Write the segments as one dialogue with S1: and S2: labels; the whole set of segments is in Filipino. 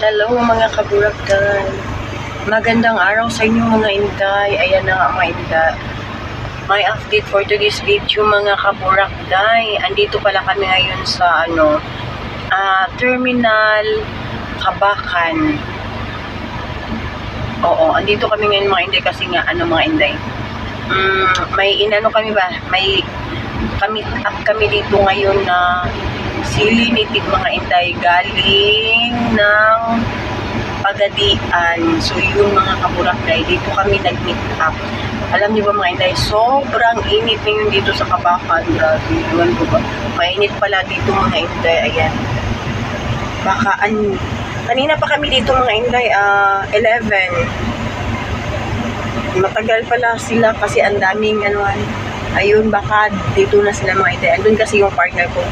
S1: Hello mga kaburagdan. Magandang araw sa inyo mga inday. Ayan na nga mga inday. May update for today's video mga kaburagday. Andito pala kami ngayon sa Terminal Kabakan. Oo, andito kami ngayon mga inday kasi nga mga inday. May kami ba? Kami dito ngayon na sili nitig mga inday galing ng Pagadian. So yun mga kaburagday, dito kami nag-meet up. Alam niyo ba mga inday, sobrang init ngayon dito sa Kabakan. Grabe, iwan ko ba? Mainit pala dito mga inday. Ayan. Kanina pa kami dito mga inday, 11. Matagal pala sila kasi ang daming ayun, baka dito na sila mga inday. Andun kasi yung partner ko.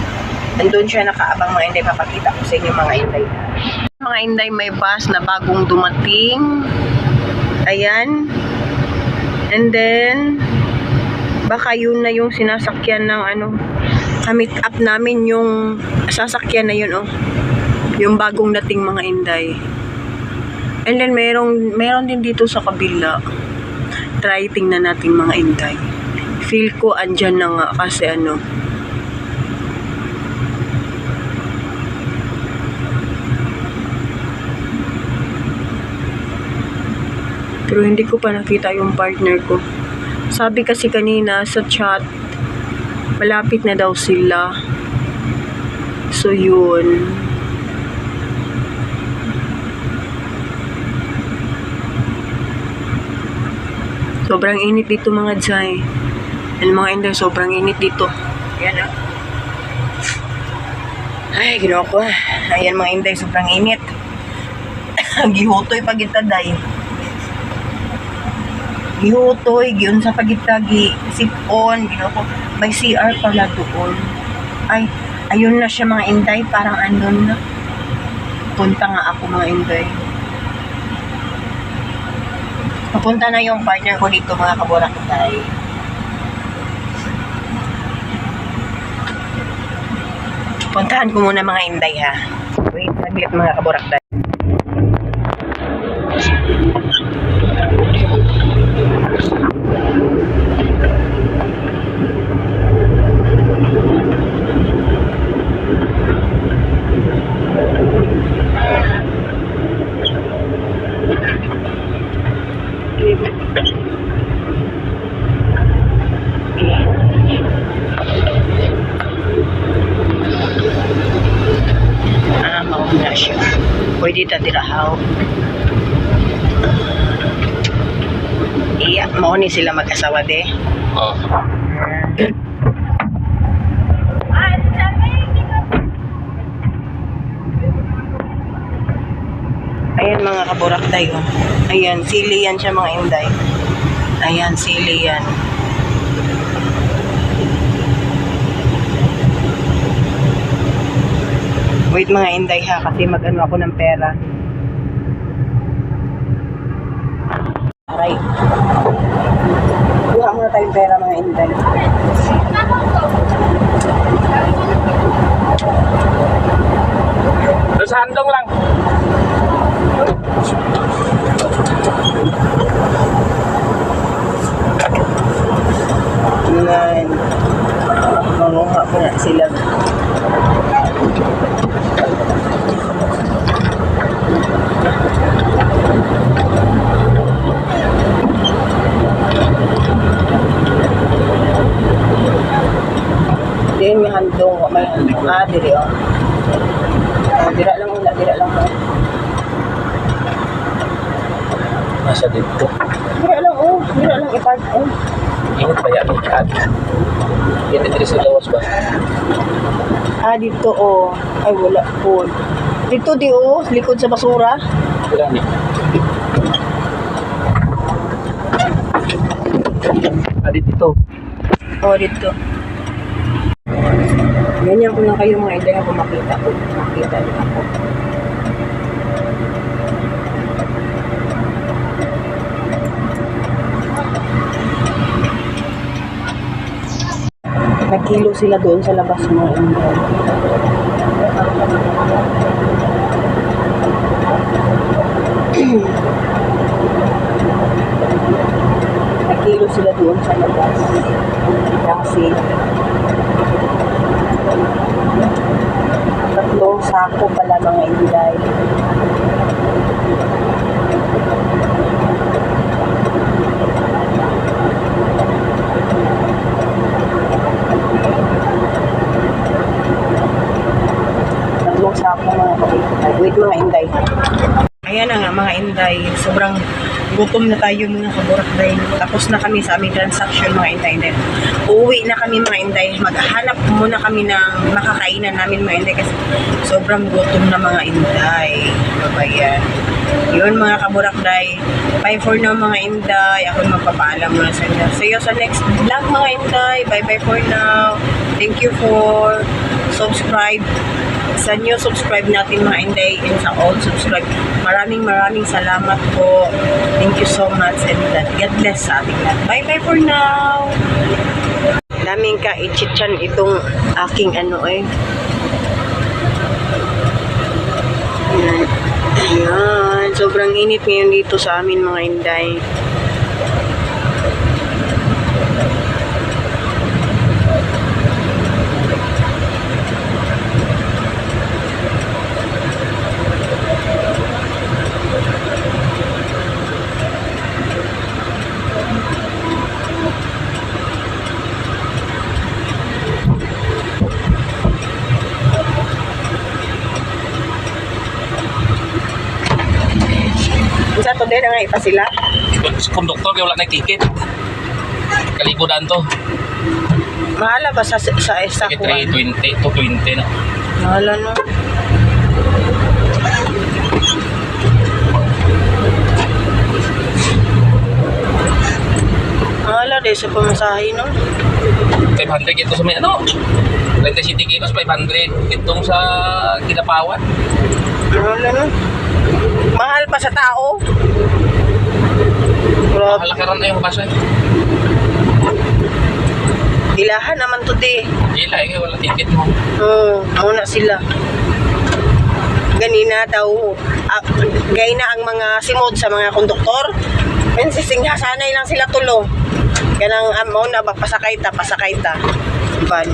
S1: Andun siya nakaabang mga inday. Papakita ko sa inyo mga inday. Mga inday, may bus na bagong dumating. Ayan. And then, baka yun na yung sinasakyan ng kamit up namin yung sasakyan na yun, yung bagong dating mga inday. And then, meron din dito sa kabila. Try tingnan natin mga inday. Feel ko andyan na nga kasi pero hindi ko pa nakita yung partner ko. Sabi kasi kanina sa chat, malapit na daw sila. So yun. Sobrang init dito mga Jai. And mga inday, sobrang init dito. Ayan Ay, ginawa ko. Ayan mga inday, sobrang init. Gihutoy pagitaday. Gihutoy, giun sa pagitagi, sipon, ginawa ko. May CR pala doon. Ay, ayun na siya mga inday, parang andun na. Punta nga ako mga inday. Papunta na yung partner ko dito mga kaburagday. Puntahan ko muna mga inday ha. Wait, saglit mga kaburagday. Mauna siya. Pwede tatirahaw. Iya, mauni sila mag-asawa de. Oo. Ayan mga kaburagday. Ayan, sili yan siya mga inday. Ayan, sili yan. Wait mga inday ha, kasi ako ng pera. Aray. Kuha muna tayong pera mga inday.
S2: Sa handong lang.
S1: Yan. Manguha ko na sila. Diyan may handong. May handong. Diri dira lang una, dira lang.
S2: Nasa dito.
S1: Dira lang ipark.
S2: Ingat pa yan. Yan dito sa lawas ba?
S1: Dito ay wala po. Dito likod sa basura.
S2: Wala ni. Dito.
S1: Dito. Ganyan ko lang kayo mga inday na makita ko. Makita din ako. Nagkilo sila doon sa labas mga inday. mga Inday. Tatlong sako mga Inday. Wait mga Inday. Ayan na nga mga Inday. Sobrang gutom na tayo mga kaburakday. Tapos na kami sa aming transaction mga Inday. Uuwi na kami mga Inday. Maghanap muna kami ng makakainan namin mga Inday kasi sobrang gutom na mga Inday. Ano ba yan? Yun mga kaburakday. Bye for now mga Inday. Ako magpapaalam muna sa inyo. See you sa next vlog mga Inday. Bye bye for now. Thank you for subscribe. Sa new subscribe natin mga Inday and sa old subscribe. Maraming salamat po. Thank you so much and God bless sa ating lahat. Bye bye for now. Daming ka-ichichan itong aking ano eh. Ayan. Ayan. Sobrang init ngayon dito sa amin mga Inday. Sa to din nga ipa sila.
S2: Sa konduktor kaya wala na ticket. Kalikudan to.
S1: Mahala ba sa
S2: Ticket 320 to 20 na.
S1: Mahala no. Mahala din sa pamasahe no.
S2: 500 ito sa may ano. Lente City Kilos 500 itong sa Kinapawan.
S1: Mahala no. Mahal pa sa tao. Grabe.
S2: Halakaran na yung basa.
S1: Ilahan naman to di.
S2: Gila eh, wala ticket mo.
S1: Muna sila. Ganina daw, gaya na ang mga simod sa mga konduktor. Sisingha, sanay lang sila tulo. Ganang amo na, pasakay ta. Ban.